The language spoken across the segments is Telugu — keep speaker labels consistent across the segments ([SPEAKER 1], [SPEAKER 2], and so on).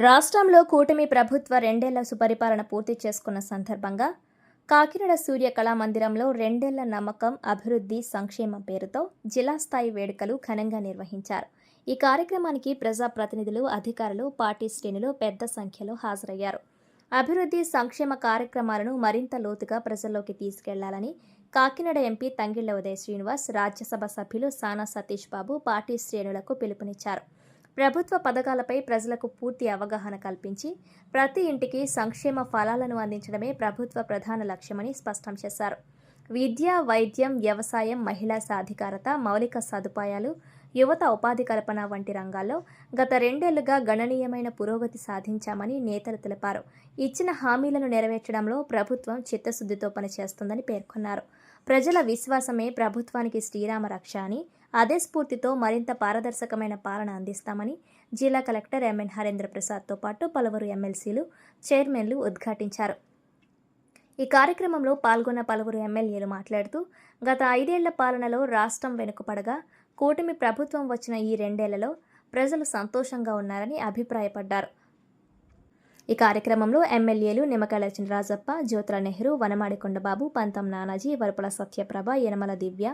[SPEAKER 1] రాష్ట్రంలో కూటమి ప్రభుత్వ రెండేళ్ల సుపరిపాలన పూర్తి చేసుకున్న సందర్భంగా కాకినాడ సూర్య కళామందిరంలో రెండేళ్ల నమ్మకం అభివృద్ధి సంక్షేమం పేరుతో జిల్లా స్థాయి వేడుకలు ఘనంగా నిర్వహించారు. ఈ కార్యక్రమానికి ప్రజాప్రతినిధులు, అధికారులు, పార్టీ శ్రేణులు పెద్ద సంఖ్యలో హాజరయ్యారు. అభివృద్ధి సంక్షేమ కార్యక్రమాలను మరింత లోతుగా ప్రజల్లోకి తీసుకెళ్లాలని కాకినాడ ఎంపీ తంగిళ్ల ఉదయ్ శ్రీనివాస్, రాజ్యసభ సభ్యులు సానా సతీష్ బాబు పార్టీ శ్రేణులకు పిలుపునిచ్చారు. ప్రభుత్వ పథకాలపై ప్రజలకు పూర్తి అవగాహన కల్పించి ప్రతి ఇంటికి సంక్షేమ ఫలాలను అందించడమే ప్రభుత్వ ప్రధాన లక్ష్యమని స్పష్టం చేశారు. విద్య, వైద్యం, వ్యవసాయం, మహిళా సాధికారత, మౌలిక సదుపాయాలు, యువత ఉపాధి కల్పన వంటి రంగాల్లో గత రెండేళ్లుగా గణనీయమైన పురోగతి సాధించామని నేతలు తెలిపారు. ఇచ్చిన హామీలను నెరవేర్చడంలో ప్రభుత్వం చిత్తశుద్ధితో పనిచేస్తుందని పేర్కొన్నారు. ప్రజల విశ్వాసమే ప్రభుత్వానికి శ్రీరామ రక్ష అని, అదే స్ఫూర్తితో మరింత పారదర్శకమైన పాలన అందిస్తామని జిల్లా కలెక్టర్ ఎంఎన్ హరేంద్ర ప్రసాద్తో పాటు పలువురు ఎమ్మెల్సీలు, చైర్మన్లు ఉద్ఘాటించారు. ఈ కార్యక్రమంలో పాల్గొన్న పలువురు ఎమ్మెల్యేలు మాట్లాడుతూ గత 5 ఏళ్ల పాలనలో రాష్ట్రం వెనుకపడగా కూటమి ప్రభుత్వం వచ్చిన ఈ రెండేళ్లలో ప్రజలు సంతోషంగా ఉన్నారని అభిప్రాయపడ్డారు. ఈ కార్యక్రమంలో ఎమ్మెల్యేలు నిమ్మకాయల చినరాజప్ప, జ్యోతుల నెహ్రూ, వనమాడి కొండబాబు, పంతం నానాజీ, వరపుల సత్యప్రభ, యనమల దివ్య,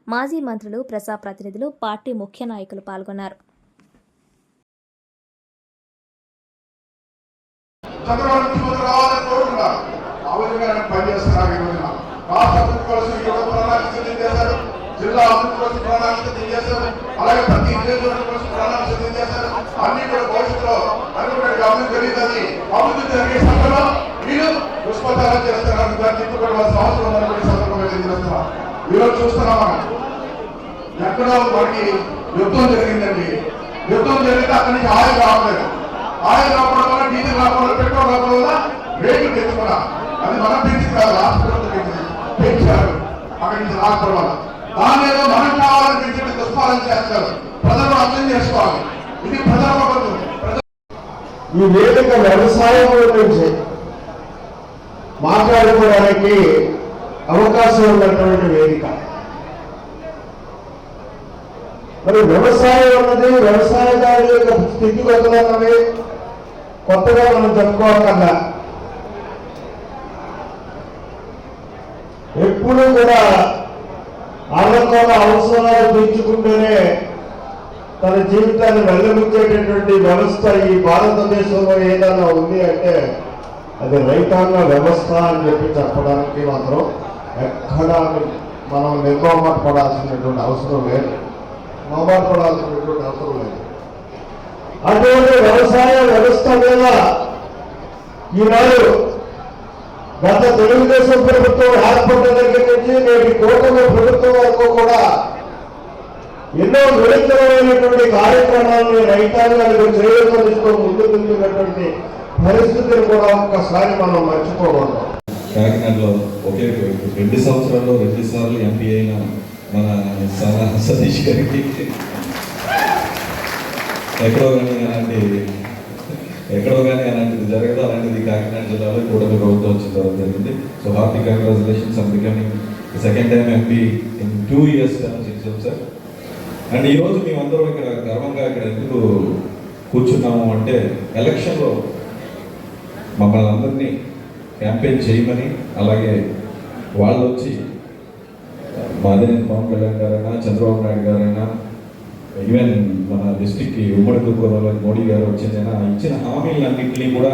[SPEAKER 1] మాజీ మంత్రులు, ప్రజాప్రతినిధులు, పార్టీ ముఖ్య నాయకులు పాల్గొన్నారు.
[SPEAKER 2] జిల్లా అభివృద్ధి కోసం ప్రణాళిక తెలియజేశారు. అలాగే ప్రతి నియోజకవర్గం కోసం ప్రణాళిక తెలియజేశారు. అన్ని కూడా భవిష్యత్తులో అనుకున్నట్టు అభివృద్ధి జరిగిందని, అభివృద్ధి జరిగే సమయంలో మీరు పుష్పచారం చేస్తారని దాన్ని తిప్పుకోవాల్సిన అవసరం ఉందని కూడా సందర్భంగా తెలియజేస్తున్నాం. ఈరోజు చూస్తున్నాం, మనం ఎక్కడో మనకి యుద్ధం జరిగిందండి. యుద్ధం జరిగితే అక్కడి నుంచి ఆయిల్ రావట్లేదు. ఆయిల్ రావడం వల్ల, డీజిల్ రావడం వల్ల, పెట్రోల్ రావడం వల్ల రేట్లు పెంచుకున్నాం. అది మనం పెంచింది కాదు, రాష్ట్ర ప్రభుత్వం పెంచారు. అక్కడి నుంచి రాకపోవడం వల్ల దాని మీద మనం కావాలని పెంచే దుష్పాలన చేస్తారు. ప్రజలు అర్థం చేసుకోవాలి. ఇది ప్రజల ప్రభుత్వం.
[SPEAKER 3] ఈ వేదిక వ్యవసాయం గురించి మాట్లాడుకోవడానికి అవకాశం ఉన్నటువంటి వేదిక. మరి వ్యవసాయం అన్నది, వ్యవసాయదారుల యొక్క స్థితిగతులు అన్నవి కొత్తగా మనం చెప్పుకోవాలన్నా ఎప్పుడూ కూడా ఆనందాల అవసరాలు తీర్చుకుంటూనే తన జీవితాన్ని వెల్లబుచ్చేటటువంటి వ్యవస్థ ఈ భారతదేశంలో ఏదైనా ఉంది అంటే అది రైతాంగ వ్యవస్థ అని చెప్పడానికి మాత్రం ఎక్కడా మనం నిర్మోహమాట పడాల్సినటువంటి అవసరం లేదు. అటువంటి వ్యవసాయ వ్యవస్థ మీద ఈనాడు గత తెలుగుదేశం ప్రభుత్వం ఏర్పడిన దగ్గర నుంచి నేటి కూటమి ప్రభుత్వం వరకు కూడా ఎన్నో వినూత్నమైనటువంటి కార్యక్రమాలను రైతాంగానికి చేయూతనిస్తూ ముందుకెళ్తున్నటువంటి పరిస్థితిని కూడా ఒక్కసారి మనం మర్చిపోకూడదు.
[SPEAKER 4] కాకినాడలో ఒకే 2 సంవత్సరాల్లో 2 సార్లు ఎంపీ అయిన మన సానా సతీష్ గారికి ఎక్కడో కానీ అలాంటిది జరగదు. అలాంటిది కాకినాడ జిల్లాలో కూటమి ప్రభుత్వం వచ్చిన తర్వాత జరిగింది. So hearty congratulations on becoming second time MP in 2 years ఇచ్చాం సార్. అండ్ ఈరోజు మేమందరం ఇక్కడ గర్వంగా ఇక్కడ ఎందుకు కూర్చున్నాము అంటే, ఎలక్షన్లో మమ్మల్ని అందరినీ క్యాంపెయిన్ చేయమని, అలాగే వాళ్ళు వచ్చి మాదేని పవన్ కళ్యాణ్ గారైనా, చంద్రబాబు నాయుడు గారైనా, ఈవెన్ మన డిస్టిక్కి ఉమ్మడి తూర్పుగోదావరిలో మోడీ గారు వచ్చిందైనా ఇచ్చిన హామీలన్నింటినీ కూడా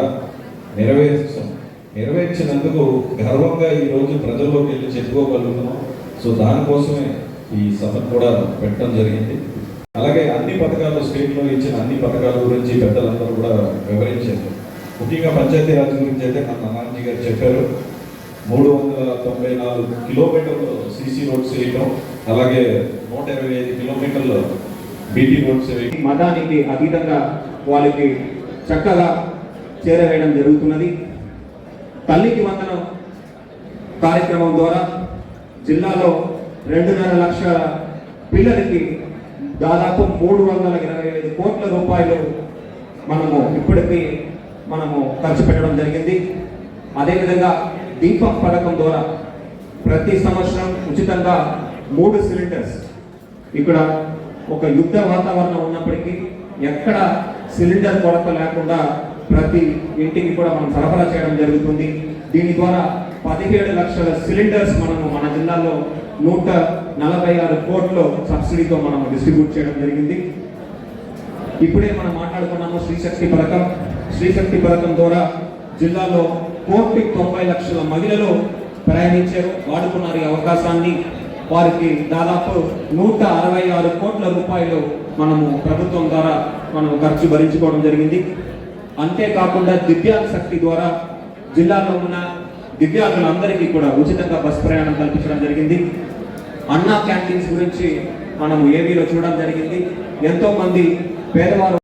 [SPEAKER 4] నెరవేర్చినందుకు గర్వంగా ఈరోజు ప్రజల్లోకి వెళ్ళి చెప్పుకోగలుగుతున్నాం. సో దానికోసమే ఈ సభను కూడా పెట్టడం జరిగింది. అలాగే అన్ని పథకాలు, స్టేట్లో ఇచ్చిన అన్ని పథకాల గురించి పెద్దలందరూ కూడా వివరించారు. ముఖ్యంగా పంచాయతీరాజ్ గురించి అయితే మన నానాజీ గారు చెప్పారు. 394 కిలోమీటర్లు సీసీ రోడ్స్ వేయటం, అలాగే 125 కిలోమీటర్లు బీటీ రోడ్స్ వేయటం,
[SPEAKER 5] మతానికి అతీతంగా వాళ్ళకి చక్కగా చేరవేయడం జరుగుతున్నది. తల్లికి వందనం కార్యక్రమం ద్వారా జిల్లాలో 2.5 లక్షల పిల్లలకి దాదాపు 325 కోట్ల రూపాయలు ఇప్పటికీ ఖర్చు పెట్టడం జరిగింది. అదేవిధంగా దీపం పథకం ద్వారా ప్రతి సంవత్సరం ఉచితంగా 3 సిలిండర్స్. ఇక్కడ ఒక యుద్ధ వాతావరణం ఉన్నప్పటికీ ఎక్కడ సిలిండర్ కొరత లేకుండా ప్రతి ఇంటికి కూడా మనం సరఫరా చేయడం జరుగుతుంది. దీని ద్వారా 17 లక్షల సిలిండర్స్ మనము మన జిల్లాలో 146 కోట్ల సబ్సిడీతో మనము డిస్ట్రిబ్యూట్ చేయడం జరిగింది. ఇప్పుడే మనం మాట్లాడుకున్నాము శ్రీశక్తి పథకం. శ్రీశక్తి పథకం ద్వారా జిల్లాలో 1,90,00,000 మహిళలు ప్రయాణించారు, వాడుకున్నారు ఈ అవకాశాన్ని. వారికి దాదాపు 166 కోట్ల రూపాయలు మనము ప్రభుత్వం ద్వారా మనము ఖర్చు భరించుకోవడం జరిగింది. అంతేకాకుండా దివ్యాంగ శక్తి ద్వారా జిల్లాలో ఉన్న దివ్యాంగులందరికీ కూడా ఉచితంగా బస్ ప్రయాణం కల్పించడం జరిగింది. అన్నా క్యాంటీన్స్ గురించి మనము ఏవీలో చూడడం జరిగింది. ఎంతో మంది పేదవారు